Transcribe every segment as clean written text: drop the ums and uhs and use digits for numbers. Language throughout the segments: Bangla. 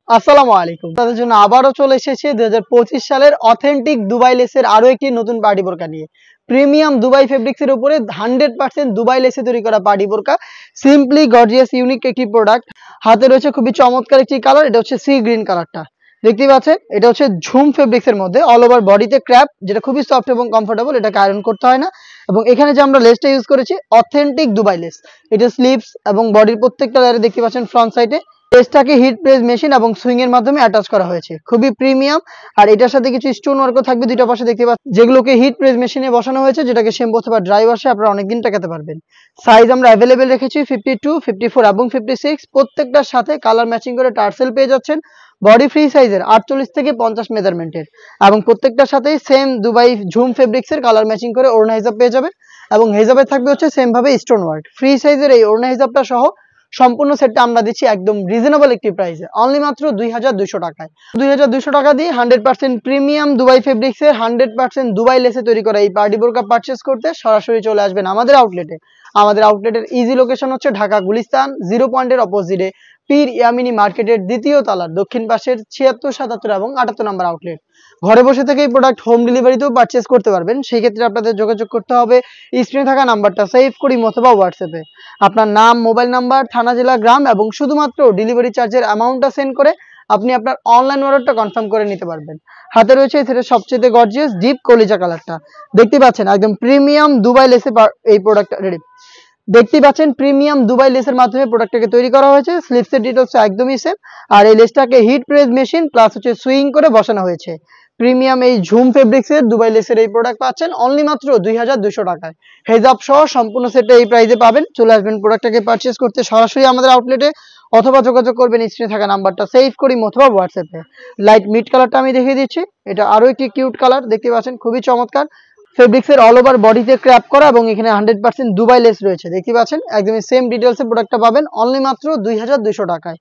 আসসালামু আলাইকুম। তাদের জন্য আবারও চলে এসেছে 2025 সালের অথেন্টিক দুবাই লেসের আরো একটি নতুন পার্টি বোরকা নিয়ে। প্রিমিয়াম দুবাই ফেব্রিক্স এর উপরে 100% দুবাই লেসে তৈরি করা পার্টি বোরকা। সিম্পলি গর্জিয়াস ইউনিক একটি প্রোডাক্ট। হাতে রয়েছে খুবই চমৎকার একটি কালার, এটা হচ্ছে সি গ্রিন কালারটা। দেখতেই পাচ্ছেন এটা হচ্ছে ঝুম ফেব্রিক্স এর মধ্যে অল ওভার বডিতে ক্র্যাপ, যেটা খুবই সফট এবং কমফোর্টেবল, এটাকে আয়রন করতে হয় না। এবং এখানে যে আমরা লেসটা ইউজ করেছি অথেন্টিক দুবাই লেস। এটা স্লিভস এবং বডির প্রত্যেকটা লেয়ারে দেখতে পাচ্ছেন ফ্রন্ট সাইডে লেসটাকে হিট প্রেস মেশিন এবং সুইং এর মাধ্যমে অ্যাটাচ করা হয়েছে, খুবই প্রিমিয়াম। আর এটার সাথে কিছু স্টোন ওয়ার্কও থাকবে দুইটা পাশে দেখতে পাচ্ছেন, যেগুলোকে হিট প্রেস মেশিনে বসানো হয়েছে, যেটাকে শ্যাম্পু অথবা ড্রাই ওয়াশে আপনারা অনেকদিন টাকাতে পারবেন। সাইজ আমরা অ্যাভেলেবেল রেখেছি 52, 54 এবং 56। প্রত্যেকটার সাথে কালার ম্যাচিং করে টার্সেল পেয়ে যাচ্ছেন। বডি ফ্রি সাইজের 48 থেকে 50 মেজারমেন্টের, এবং প্রত্যেকটার সাথেই সেম দুবাই ঝুম ফেব্রিক্সের কালার ম্যাচিং করে ওড়না হিজাব পেয়ে যাবেন। এবং হিজাবে থাকবে হচ্ছে সেম ভাবে স্টোন ওয়ার্ক। ফ্রি সাইজের এই ওড়না হিজাবটা সহ সম্পূর্ণ সেটটা আমরা দিচ্ছি একদম রিজনেবল একটি প্রাইসে, অনলি মাত্র 2200 টাকায়। 2200 টাকা দিয়ে 100% প্রিমিয়াম দুবাই ফেব্রিক্সের 100% দুবাই লেসে তৈরি করা এই পার্টি বোরকা পারচেস করতে সরাসরি চলে আসবেন আমাদের আউটলেটে। আমাদের আউটলেটের ইজি লোকেশন হচ্ছে ঢাকা গুলিস্তান 0 পয়েন্টের অপোজিটে পীর ইয়ামিনী মার্কেটের দ্বিতীয় তলার দক্ষিণ পাশের 76, 77 এবং 78 নম্বর আউটলেট। ঘরে বসে থেকে এই প্রোডাক্ট হোম ডেলিভারিতেও পারচেস করতে পারবেন। সেই ক্ষেত্রে আপনাদের যোগাযোগ করতে হবে স্ক্রিনে থাকা নাম্বারটা সেভ করি অথবা হোয়াটসঅ্যাপে আপনার নাম, মোবাইল নাম্বার, থানা, জেলা, গ্রাম এবং শুধুমাত্র ডেলিভারি চার্জের অ্যামাউন্টটা সেন্ড করে আপনি আপনার অনলাইন অর্ডারটা কনফার্ম করে নিতে পারবেন। হাতে রয়েছে সেটা সবচেয়ে গর্জিয়াস ডিপ কলিজা কালারটা। দেখতে পাচ্ছেন একদম প্রিমিয়াম দুবাই লেসে এই প্রোডাক্টটা রেডি। দেখতেই পাচ্ছেন প্রিমিয়াম দুবাই লেসের মাধ্যমে প্রোডাক্টটাকে তৈরি করা হয়েছে। স্লিভসের ডিটেলস একদমই সেম। আর এই লেসটাকে হিট প্রেস মেশিন প্লাস হচ্ছে সুইং করে বসানো হয়েছে। প্রিমিয়াম এই ঝুম ফেব্রিক্সের দুবাই লেসের এই প্রোডাক্ট পাচ্ছেন অনলি মাত্র 2200 টাকায়। হেজাব সহ সম্পূর্ণ সেটটা এই প্রাইসে পাবেন। চলে আসবেন প্রোডাক্টটাকে পারচেস করতে সরাসরি আমাদের আউটলেটে, অথবা যোগাযোগ করবেন স্ক্রিনে থাকা নাম্বারটা সেভ করি অথবা হোয়াটসঅ্যাপে। লাইট মিড কালারটা আমি দেখিয়ে দিচ্ছি, এটা আরো একটি কিউট কালার। দেখতে পাচ্ছেন খুবই চমৎকার ফেব্রিক্সের অল ওভার বডিতে ক্র্যাপ করা, এবং এখানে 100% দুবাই লেস রয়েছে। দেখতে পাচ্ছেন একদমই সেম ডিটেলসে প্রোডাক্টটা পাবেন অনলি মাত্র 2200 টাকায়।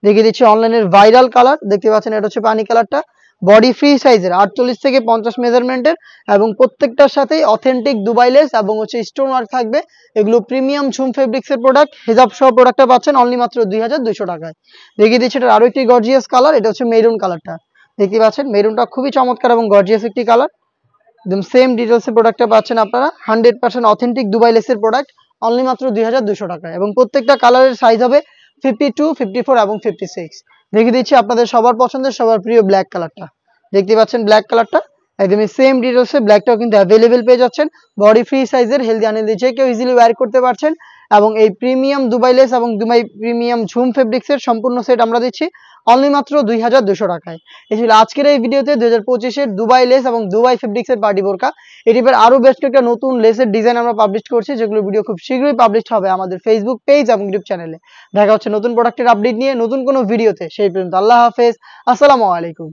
দেখিয়ে দিচ্ছি অনলাইনের ভাইরাল কালার। দেখতে পাচ্ছেন এটা হচ্ছে পানি কালারটা। বডি ফ্রি সাইজের 48 থেকে 50 মেজারমেন্টের, এবং প্রত্যেকটার সাথেই অথেন্টিক দুবাই লেস এবং হচ্ছে স্টোন ওয়ার্ক থাকবে। এগুলো প্রিমিয়াম ঝুম ফেব্রিক্সের প্রোডাক্ট। হিজাব সহ প্রোডাক্টটা পাচ্ছেন অনলি মাত্র 2200 টাকায়। দেখিয়ে দিচ্ছি এটা আরো একটি গর্জিয়াস কালার, এটা হচ্ছে মেরুন কালারটা। দেখতে পাচ্ছেন মেরুনটা খুবই চমৎকার এবং গর্জিয়াস একটি কালার। একদম সেম ডিটেলসে প্রোডাক্টটা পাচ্ছেন আপনারা 100% অথেন্টিক দুবাই লেসের প্রোডাক্ট অনলি মাত্র 2200 টাকায়। এবং প্রত্যেকটা কালারের সাইজ হবে 52, 54 এবং 56। দেখিয়ে দিচ্ছি আপনাদের সবার পছন্দের সবার প্রিয় ব্ল্যাক কালারটা। দেখতে পাচ্ছেন ব্ল্যাক কালারটা একদমই সেম ডিটেলসে, ব্ল্যাকটাও কিন্তু অ্যাভেলেবেল পেয়ে যাচ্ছেন। বডি ফ্রি সাইজের, হেলদি আনহেলদি যে কেউ ইজিলি ওয়্যার করতে পারছেন। এবং এই প্রিমিয়াম দুবাই লেস এবং দুবাই প্রিমিয়াম ঝুম ফেব্রিক্সের সম্পূর্ণ সেট আমরা দিচ্ছি অনলি মাত্র 2200 টাকায়। এই ছিল আজকের এই ভিডিওতে 2025-এর দুবাই লেস এবং দুবাই ফেব্রিক্সের পার্টি বোরকা। এই টাইপের আরো বেশ কয়েকটা নতুন লেসের ডিজাইন আমরা পাবলিশ করছি, যেগুলো ভিডিও খুব শীঘ্রই পাবলিশ হবে আমাদের ফেসবুক পেজ এবং ইউটিউব চ্যানেলে। দেখা হচ্ছে নতুন প্রোডাক্টের আপডেট নিয়ে নতুন কোনো ভিডিওতে। সেই পর্যন্ত আল্লাহ হাফেজ, আসসালামু আলাইকুম।